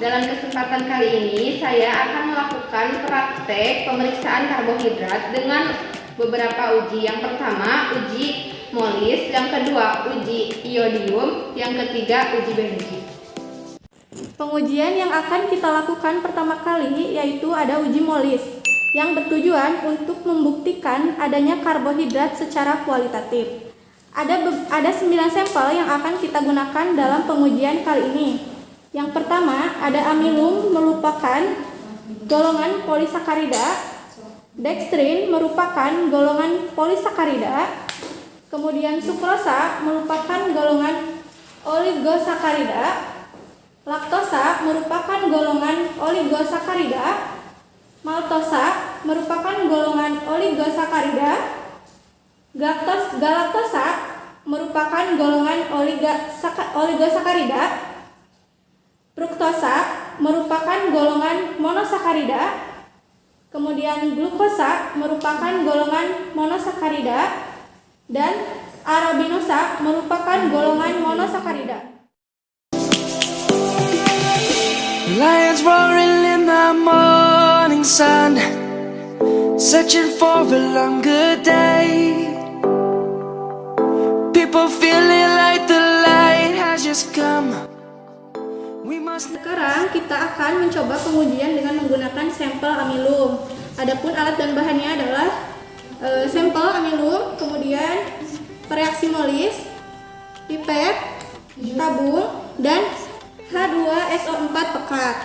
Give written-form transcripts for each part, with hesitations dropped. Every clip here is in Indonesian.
Dalam kesempatan kali ini saya akan melakukan praktek pemeriksaan karbohidrat dengan beberapa uji. Yang pertama uji molis, yang kedua uji iodium, yang ketiga uji Benji. Pengujian yang akan kita lakukan pertama kali yaitu ada uji molis yang bertujuan untuk membuktikan adanya karbohidrat secara kualitatif. Ada 9 sampel yang akan kita gunakan dalam pengujian kali ini. Yang pertama ada amilum merupakan golongan polisakarida, dextrin merupakan golongan polisakarida, kemudian sukrosa merupakan golongan oligosakarida, laktosa merupakan golongan oligosakarida, maltosa merupakan golongan oligosakarida, galaktosa merupakan golongan oligosakarida, fruktosa merupakan golongan monosakarida, kemudian glukosa merupakan golongan monosakarida, dan arabinosa merupakan golongan monosakarida. Lions roaring in the morning sun, searching for a longer day. People feeling like the light has just come. Sekarang kita akan mencoba pengujian dengan menggunakan sampel amilum. Adapun alat dan bahannya adalah sampel amilum, kemudian reaksi molis, pipet, tabung, dan H2SO4 pekat.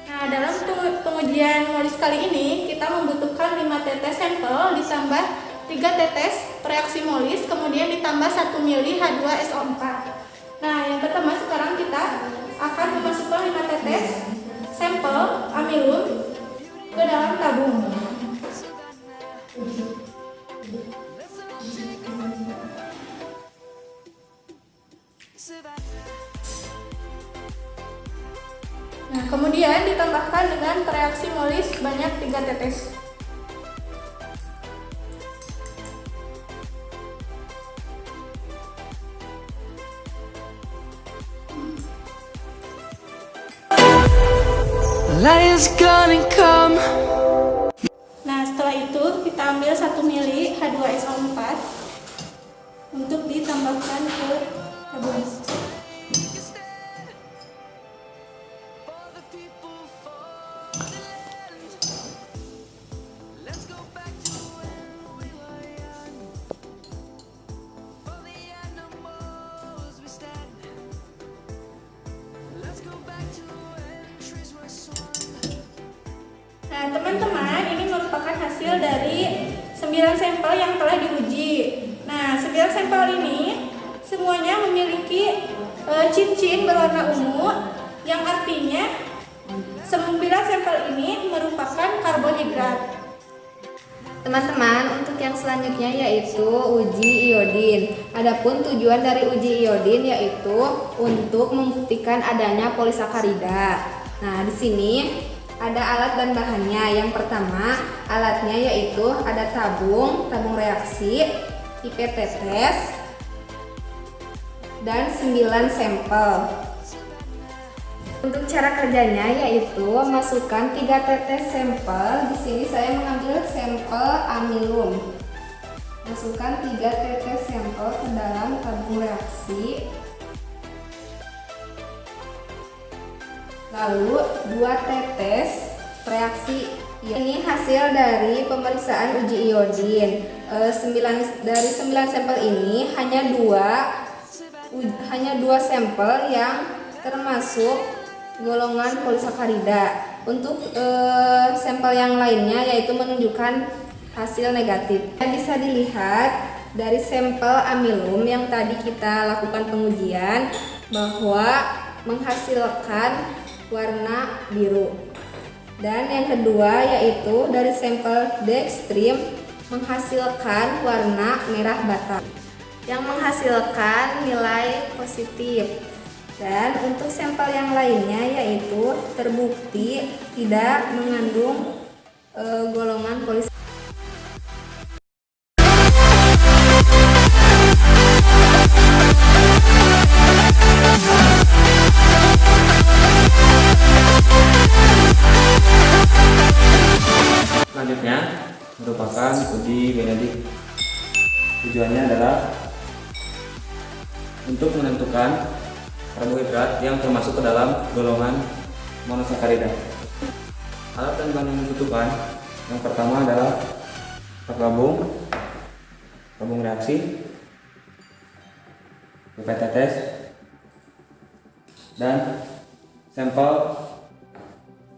Nah, dalam pengujian molis kali ini kita membutuhkan 5 tetes sampel ditambah 3 tetes reaksi molis, kemudian ditambah 1 mili H2SO4. Nah, yang pertama sekarang kita akan memasukkan 5 tetes sampel amilum ke dalam tabung. Nah, kemudian ditambahkan dengan reaksi molis sebanyak 3 tetes. Lions gonna come. Nah, setelah itu kita ambil 1 mili H2SO4 untuk ditambahkan ke tabung. Nah, teman-teman, ini merupakan hasil dari 9 sampel yang telah diuji. Nah, 9 sampel ini semuanya memiliki cincin berwarna ungu, yang artinya 9 sampel ini merupakan karbohidrat. Teman-teman, untuk yang selanjutnya yaitu uji iodin. Adapun tujuan dari uji iodin yaitu untuk membuktikan adanya polisakarida. Nah, di sini ada alat dan bahannya. Yang pertama, alatnya yaitu ada tabung reaksi, pipet tetes, dan 9 sampel. Untuk cara kerjanya yaitu masukkan 3 tetes sampel. Di sini saya mengambil sampel amilum. Masukkan 3 tetes sampel ke dalam tabung reaksi. Lalu 2 tetes reaksi. Ini hasil dari pemeriksaan uji iodin. Dari 9 sampel ini hanya 2 sampel yang termasuk golongan polisakarida. Untuk sampel yang lainnya yaitu menunjukkan hasil negatif. Bisa dilihat dari sampel amilum yang tadi kita lakukan pengujian bahwa menghasilkan warna biru. Dan yang kedua yaitu dari sampel dextrin menghasilkan warna merah bata yang menghasilkan nilai positif. Dan untuk sampel yang lainnya yaitu terbukti tidak mengandung golongan polisakarida. Tujuannya adalah untuk menentukan karbohidrat yang termasuk ke dalam golongan monosakarida. Alat dan bahan yang dibutuhkan yang pertama adalah tabung reaksi, pipet tetes, dan sampel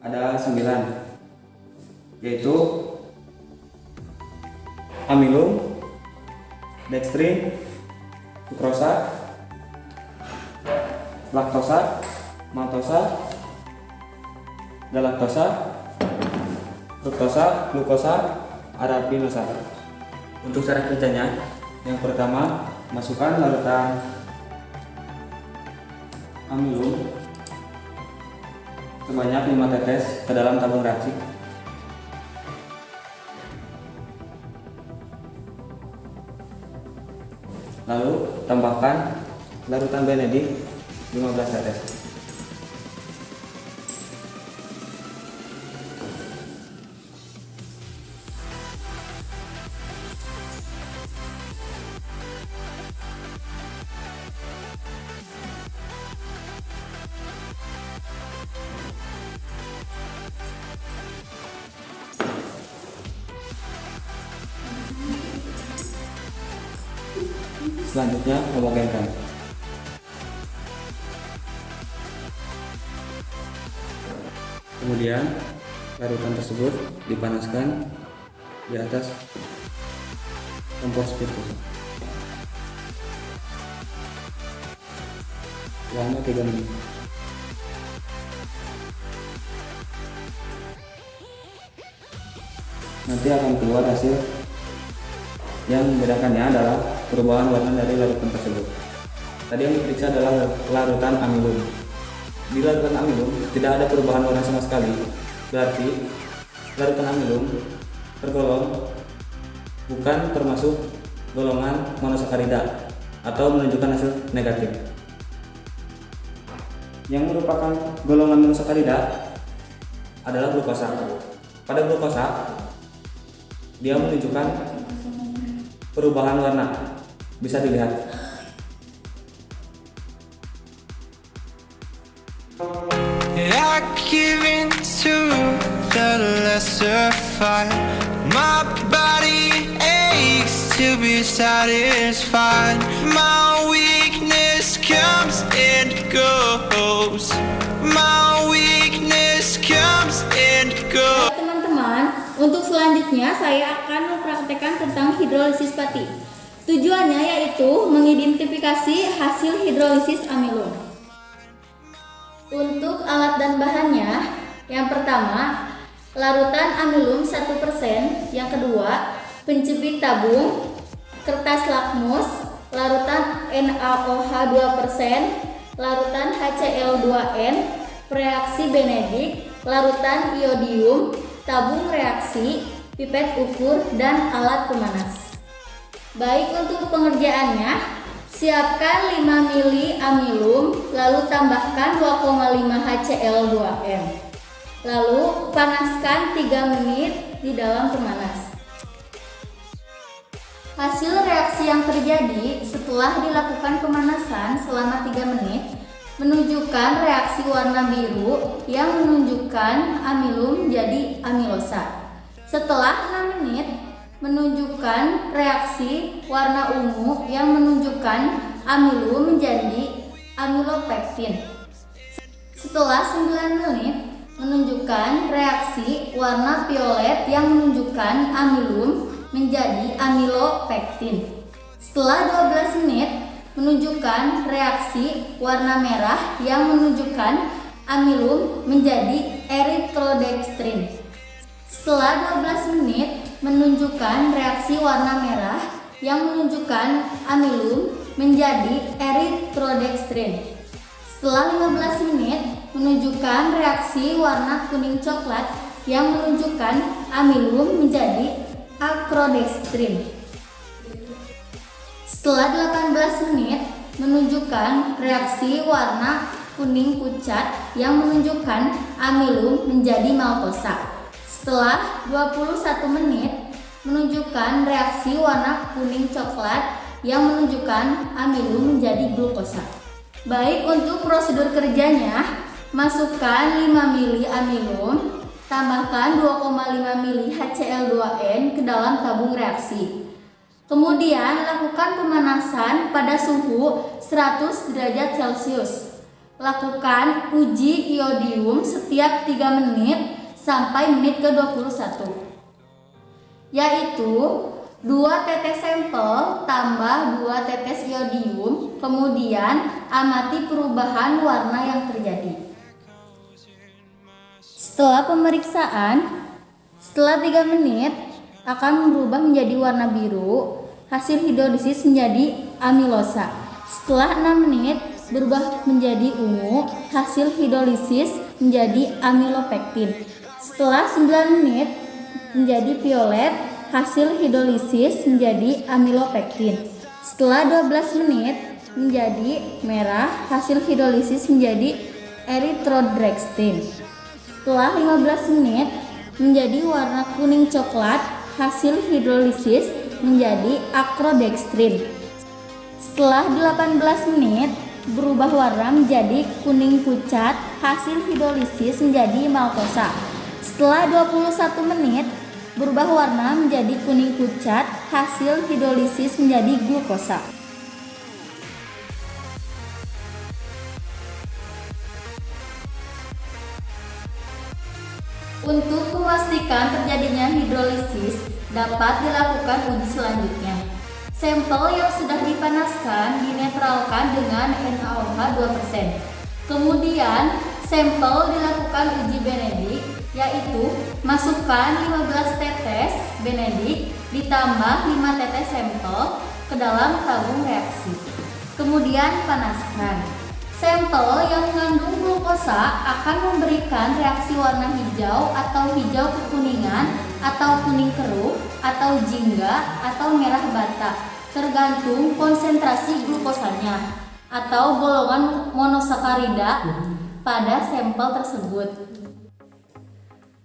ada 9, yaitu amilum, dextrin, sukrosa, laktosa, maltosa, galaktosa, fruktosa, glukosa, arabinosa. Untuk cara kerjanya, yang pertama masukkan larutan amilum sebanyak 5 tetes ke dalam tabung reaksi. Lalu tambahkan larutan benedik 15 tetes. Selanjutnya homogenkan. Kemudian larutan tersebut dipanaskan di atas kompor spiritus selama 3 menit. Nanti akan keluar hasil yang membedakannya adalah perubahan warna dari larutan tersebut. Tadi yang diperiksa adalah larutan amilum. Di larutan amilum tidak ada perubahan warna sama sekali, berarti larutan amilum tergolong bukan termasuk golongan monosakarida atau menunjukkan hasil negatif. Yang merupakan golongan monosakarida adalah glukosa. Pada glukosa dia menunjukkan perubahan warna, bisa dilihat. I give in to the lesser fight. My body aches to be satisfied. My weakness comes and goes. My weakness comes and goes. Teman-teman, untuk selanjutnya saya akan mempraktekkan tentang hidrolisis pati. Tujuannya yaitu mengidentifikasi hasil hidrolisis amilum. Untuk alat dan bahannya, yang pertama larutan amilum 1%, yang kedua pencebit tabung, kertas lakmus, larutan NaOH 2%, larutan HCl2n, reaksi benedik, larutan iodium, tabung reaksi, pipet ukur, dan alat pemanas. Baik, untuk pengerjaannya, siapkan 5 ml amilum, lalu tambahkan 2,5 HCl2n. Lalu panaskan 3 menit di dalam pemanas. Hasil reaksi yang terjadi setelah dilakukan pemanasan selama 3 menit menunjukkan reaksi warna biru yang menunjukkan amilum jadi amilosa. Setelah 6 menit menunjukkan reaksi warna ungu yang menunjukkan amilum menjadi amilopektin. Setelah 9 menit menunjukkan reaksi warna violet yang menunjukkan amilum menjadi amilopektin. Setelah 12 menit menunjukkan reaksi warna merah yang menunjukkan amilum menjadi erythrodextrin. Setelah 12 menit menunjukkan reaksi warna merah yang menunjukkan amilum menjadi erythrodextrin. Setelah 15 menit menunjukkan reaksi warna kuning coklat yang menunjukkan amilum menjadi acrodextrin. Setelah 18 menit menunjukkan reaksi warna kuning pucat yang menunjukkan amilum menjadi maltosa. Setelah 21 menit menunjukkan reaksi warna kuning coklat yang menunjukkan amilum menjadi glukosa. Baik, untuk prosedur kerjanya, masukkan 5 mili amilum, tambahkan 2,5 mili HCl2n ke dalam tabung reaksi. Kemudian lakukan pemanasan pada suhu 100 derajat Celcius. Lakukan uji iodium setiap 3 menit sampai menit ke-21, yaitu 2 tetes sampel tambah 2 tetes iodium, kemudian amati perubahan warna yang terjadi. Setelah pemeriksaan, setelah 3 menit akan berubah menjadi warna biru, hasil hidrolisis menjadi amilosa. Setelah 6 menit berubah menjadi ungu, hasil hidrolisis menjadi amilopektin. Setelah 9 menit menjadi violet, hasil hidrolisis menjadi amilopektin. Setelah 12 menit menjadi merah, hasil hidrolisis menjadi erythrodextrin. Setelah 15 menit menjadi warna kuning coklat, hasil hidrolisis menjadi acrodextrin. Setelah 18 menit berubah warna menjadi kuning pucat, hasil hidrolisis menjadi maltosa. Setelah 21 menit berubah warna menjadi kuning pucat, hasil hidrolisis menjadi glukosa. Untuk memastikan terjadinya hidrolisis, dapat dilakukan uji selanjutnya. Sampel yang sudah dipanaskan dinetralkan dengan NaOH 2%. Kemudian, sampel dilakukan uji Benedict, yaitu masukkan 15 tetes Benedict ditambah 5 tetes sampel ke dalam tabung reaksi. Kemudian panaskan. Sampel yang mengandung glukosa akan memberikan reaksi warna hijau atau hijau kekuningan atau kuning keruh atau jingga atau merah bata, tergantung konsentrasi glukosanya atau golongan monosakarida pada sampel tersebut.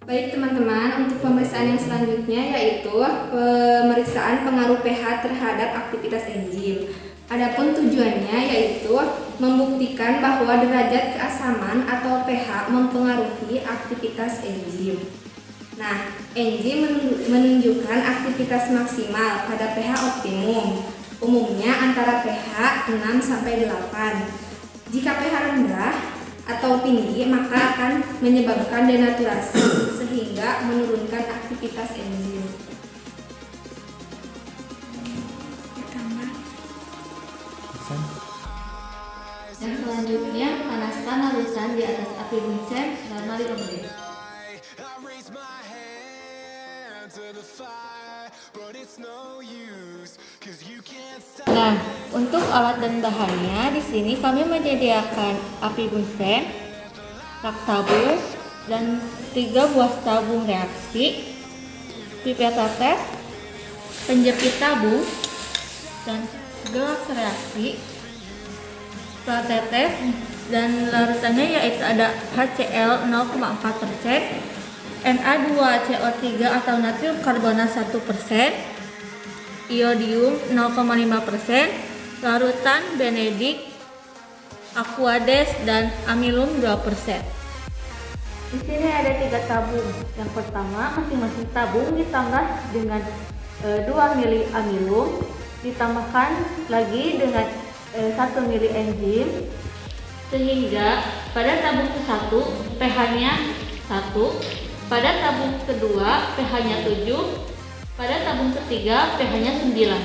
Baik teman-teman, untuk pemeriksaan yang selanjutnya yaitu pemeriksaan pengaruh pH terhadap aktivitas enzim. Adapun tujuannya yaitu membuktikan bahwa derajat keasaman atau pH mempengaruhi aktivitas enzim. Nah, enzim menunjukkan aktivitas maksimal pada pH optimum, umumnya antara pH 6 sampai 8. Jika pH rendah atau tinggi, maka akan menyebabkan denaturasi sehingga menurunkan aktivitas enzim. Dan selanjutnya, panaskan larutan di atas api bunsen selama 5 menit. Nah, untuk alat dan bahannya di sini kami menyediakan api bunsen, rak tabung, dan 3 buah tabung reaksi, pipet tetes, penjepit tabung, dan gelas reaksi, setelah tetes, dan larutannya yaitu ada HCl 0,4%, Na2CO3 atau natrium karbonat 1%, iodium 0,5%, larutan Benedict, Aquades, dan amilum 2%. Di sini ada 3 tabung. Yang pertama, masing-masing tabung ditambah dengan 2 mili amilum, ditambahkan lagi dengan 1 mili enzim, sehingga pada tabung ke-1 pH-nya 1, pada tabung kedua pH-nya 7, pada tabung ketiga pH-nya 9.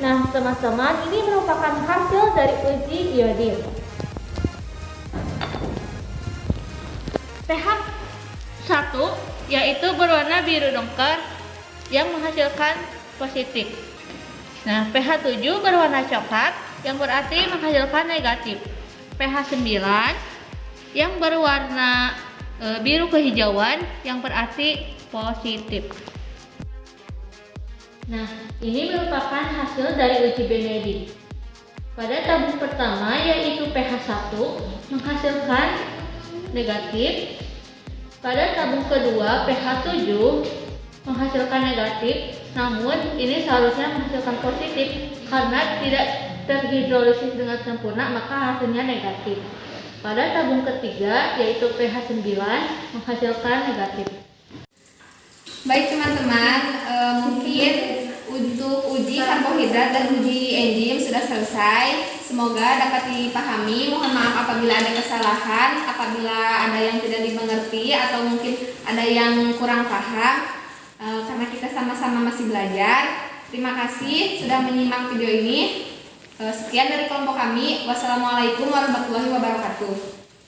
Nah, teman-teman, ini merupakan hasil dari uji iodin. pH 1 yaitu berwarna biru dongker yang menghasilkan positif. Nah, pH 7 berwarna coklat yang berarti menghasilkan negatif. pH 9 yang berwarna biru kehijauan yang berarti positif. Nah, ini merupakan hasil dari uji Benedict. Pada tabung pertama yaitu pH 1 menghasilkan negatif. Pada tabung kedua pH 7 menghasilkan negatif, namun ini seharusnya menghasilkan positif karena tidak terhidrolisis dengan sempurna maka hasilnya negatif. Pada tabung ketiga yaitu pH 9 menghasilkan negatif. Baik teman-teman, mungkin untuk uji karbohidrat dan uji enzim sudah selesai. Semoga dapat dipahami. Mohon maaf apabila ada kesalahan, apabila ada yang tidak dimengerti atau mungkin ada yang kurang paham, karena kita sama-sama masih belajar. Terima kasih sudah menyimak video ini. Sekian dari kelompok kami. Wassalamualaikum warahmatullahi wabarakatuh.